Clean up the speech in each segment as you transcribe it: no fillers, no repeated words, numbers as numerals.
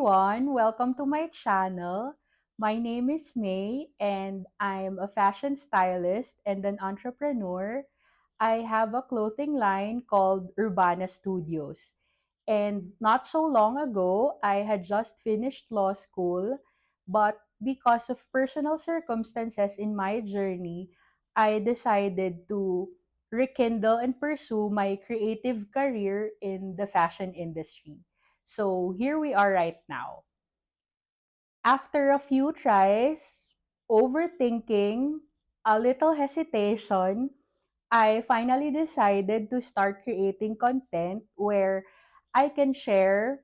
everyone, welcome to my channel. My name is May and I'm a fashion stylist and an entrepreneur. I have a clothing line called Urbana Studios. And not so long ago, I had just finished law school, but because of personal circumstances in my journey, I decided to rekindle and pursue my creative career in the fashion industry. So here we are right now. After a few tries, overthinking, a little hesitation, I finally decided to start creating content where I can share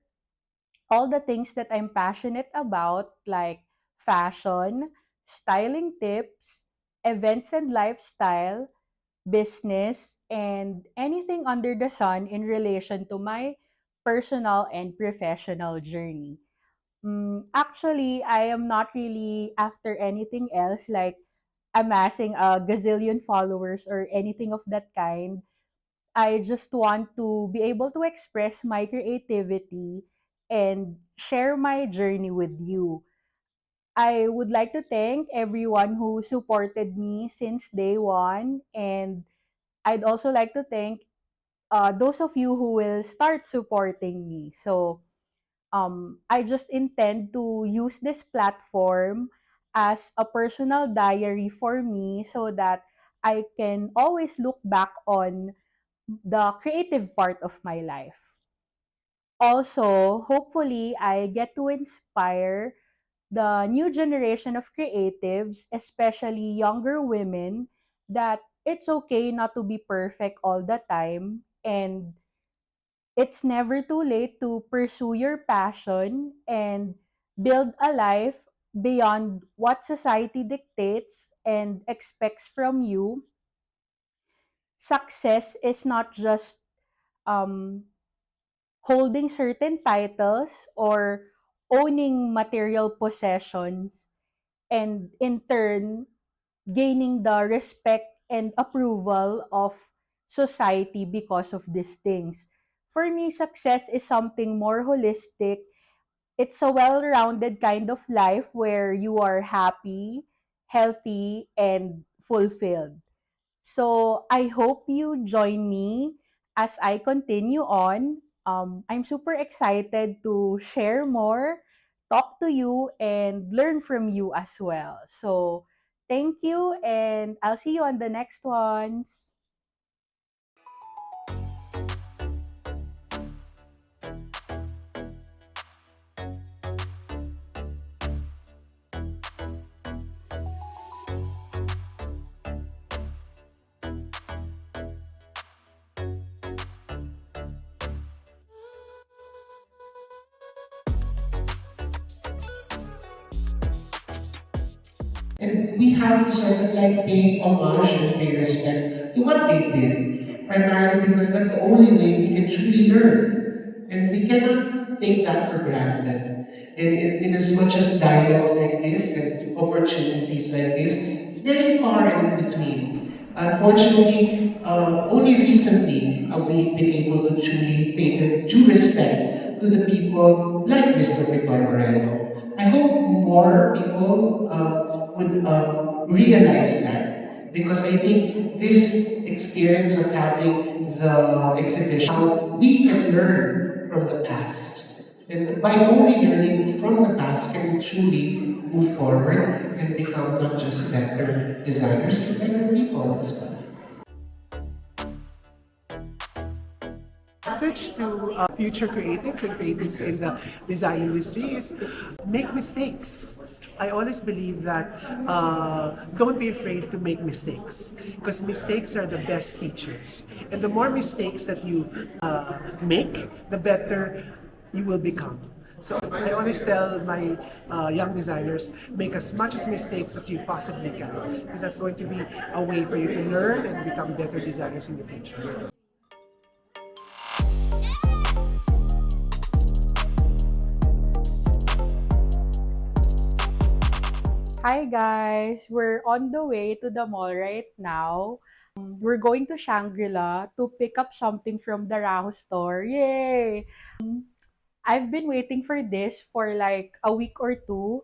all the things that I'm passionate about, like fashion, styling tips, events and lifestyle, business, and anything under the sun in relation to my personal and professional journey. Actually, I am not really after anything else like amassing a gazillion followers or anything of that kind. I just want to be able to express my creativity and share my journey with you. I would like to thank everyone who supported me since day one, and I'd also like to thank those of you who will start supporting me. So, I just intend to use this platform as a personal diary for me so that I can always look back on the creative part of my life. Also, hopefully, I get to inspire the new generation of creatives, especially younger women, that it's okay not to be perfect all the time and it's never too late to pursue your passion and build a life beyond what society dictates and expects from you. Success is not just um, holding certain titles or owning material possessions, and in turn gaining the respect and approval of society because of these things. For me, success is something more holistic. It's a well-rounded kind of life where you are happy, healthy, and fulfilled. So I hope you join me as I continue on. I'm super excited to share more, talk to you, and learn from you as well. So thank you, and I'll see you on the next ones. And we have to sort of like pay homage and pay respect to what they did, primarily because that's the only way we can truly learn. And we cannot take that for granted. And in as much as dialogues like this and opportunities like this, it's very far and in between. Unfortunately, only recently have we been able to truly pay the due respect to the people like Mr. Pitoy Moreno. I hope more people would realize that because I think this experience of having the exhibition, how we can learn from the past. And by only learning from the past can we truly move forward and become not just better designers, but better people as well. Message to future creatives and creatives in the design industry is make mistakes. I always believe that don't be afraid to make mistakes because mistakes are the best teachers. And the more mistakes that you make, the better you will become. So I always tell my young designers, make as much as mistakes as you possibly can because that's going to be a way for you to learn and become better designers in the future. Hi guys, we're on the way to the mall right now. We're going to Shangri-La to pick up something from the Raho store. Yay! I've been waiting for this for like a week or two.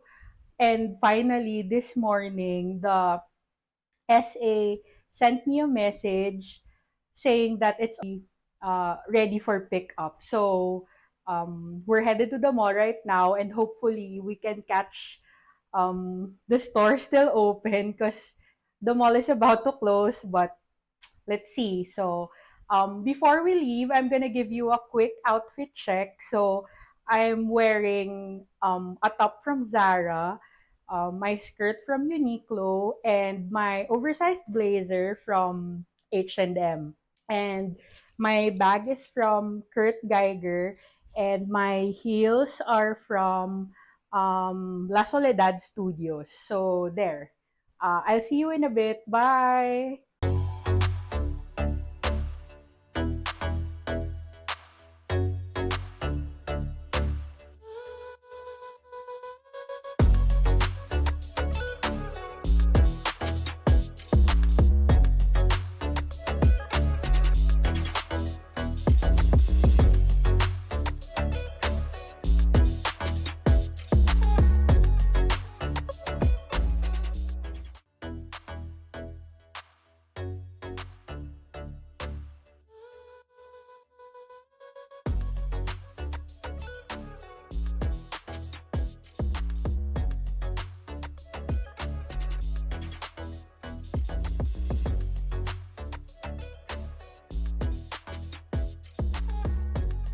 And finally, this morning, the SA sent me a message saying that it's ready for pickup. So we're headed to the mall right now, and hopefully we can catch the store still open because the mall is about to close. But let's see. So, before we leave, I'm gonna give you a quick outfit check. So, I'm wearing a top from Zara, my skirt from Uniqlo, and my oversized blazer from H&M. And my bag is from Kurt Geiger, and my heels are from La Soledad Studios. So, there. I'll see you in a bit. Bye.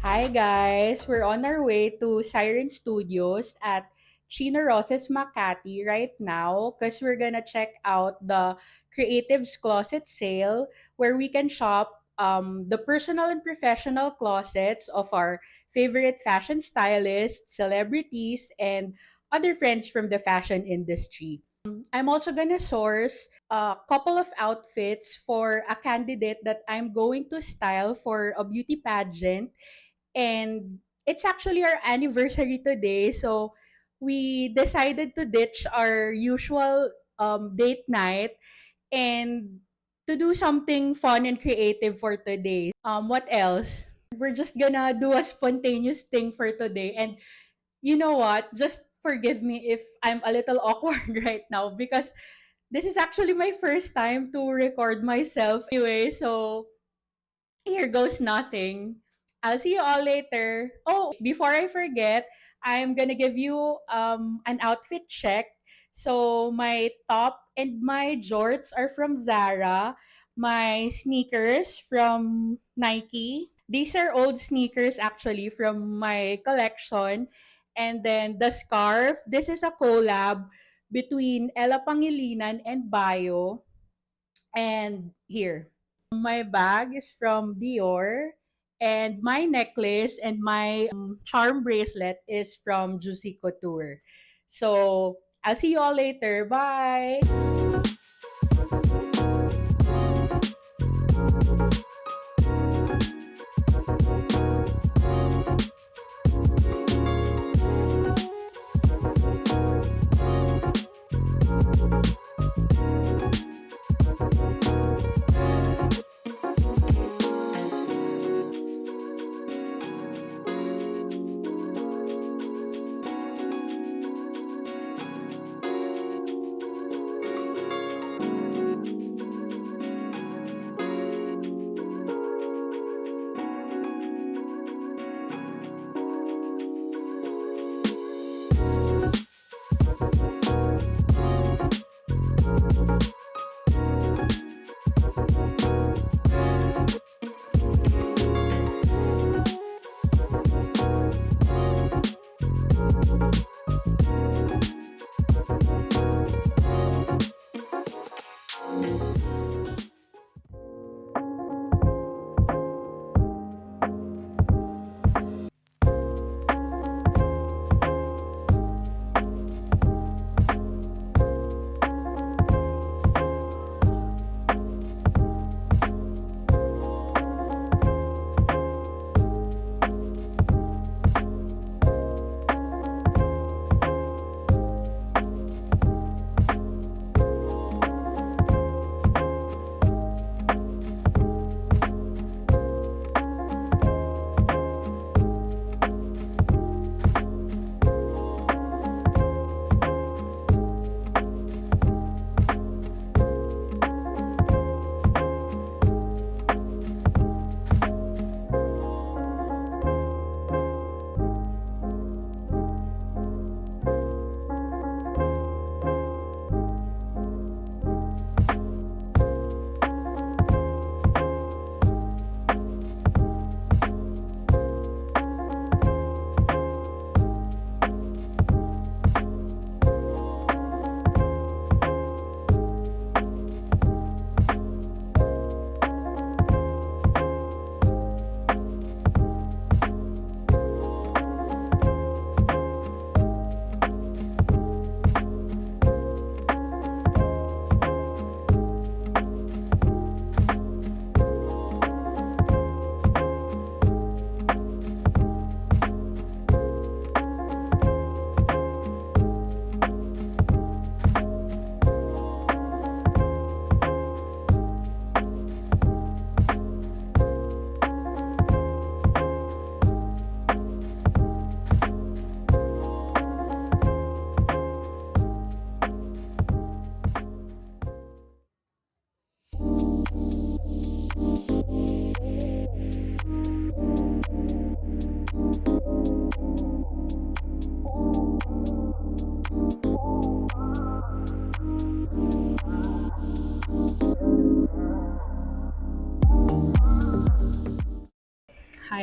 Hi guys, we're on our way to Siren Studios at Chino Ross's Makati right now because we're gonna check out the Creatives Closet sale where we can shop the personal and professional closets of our favorite fashion stylists, celebrities, and other friends from the fashion industry. I'm also gonna source a couple of outfits for a candidate that I'm going to style for a beauty pageant, and it's actually our anniversary today, so we decided to ditch our usual date night and to do something fun and creative for today. What else? We're just gonna do a spontaneous thing for today. And you know what? Just forgive me if I'm a little awkward right now because this is actually my first time to record myself anyway. So here goes nothing. I'll see you all later. Oh, wait, before I forget, I'm gonna give you an outfit check. So my top and my jorts are from Zara. My sneakers from Nike. These are old sneakers actually from my collection. And then the scarf, this is a collab between Ella Pangilinan and Bio. And here, my bag is from Dior, and my necklace and my charm bracelet is from Juicy Couture. So, I'll see you all later. Bye!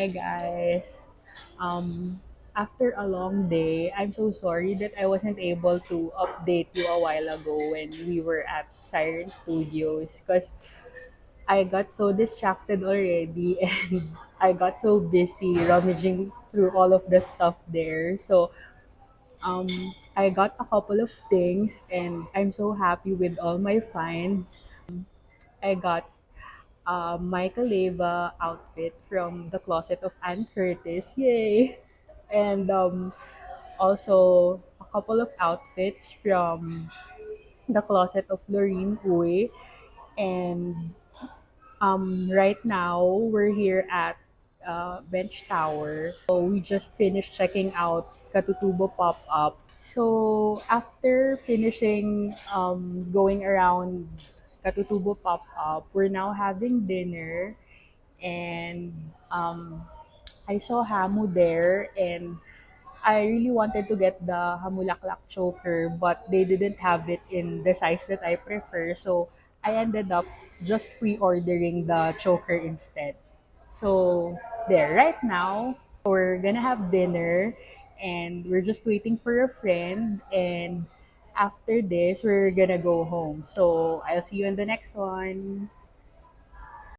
Hi guys. After a long day, I'm so sorry that I wasn't able to update you a while ago when we were at Siren Studios because I got so distracted already and I got so busy rummaging through all of the stuff there. So um, I got a couple of things and I'm so happy with all my finds. I got Michael Leva outfit from the closet of Anne Curtis. Yay! And also a couple of outfits from the closet of Lorene Uy. And right now we're here at Bench Tower. So we just finished checking out Katutubo Pop Up. So after finishing going around Katutubo Pop Up, we're now having dinner and I saw Hamu there and I really wanted to get the Hamulaklak choker, but they didn't have it in the size that I prefer. So I ended up just pre-ordering the choker instead. So there, right now, we're gonna have dinner and we're just waiting for a friend. And after this, we're gonna go home. So I'll see you in the next one.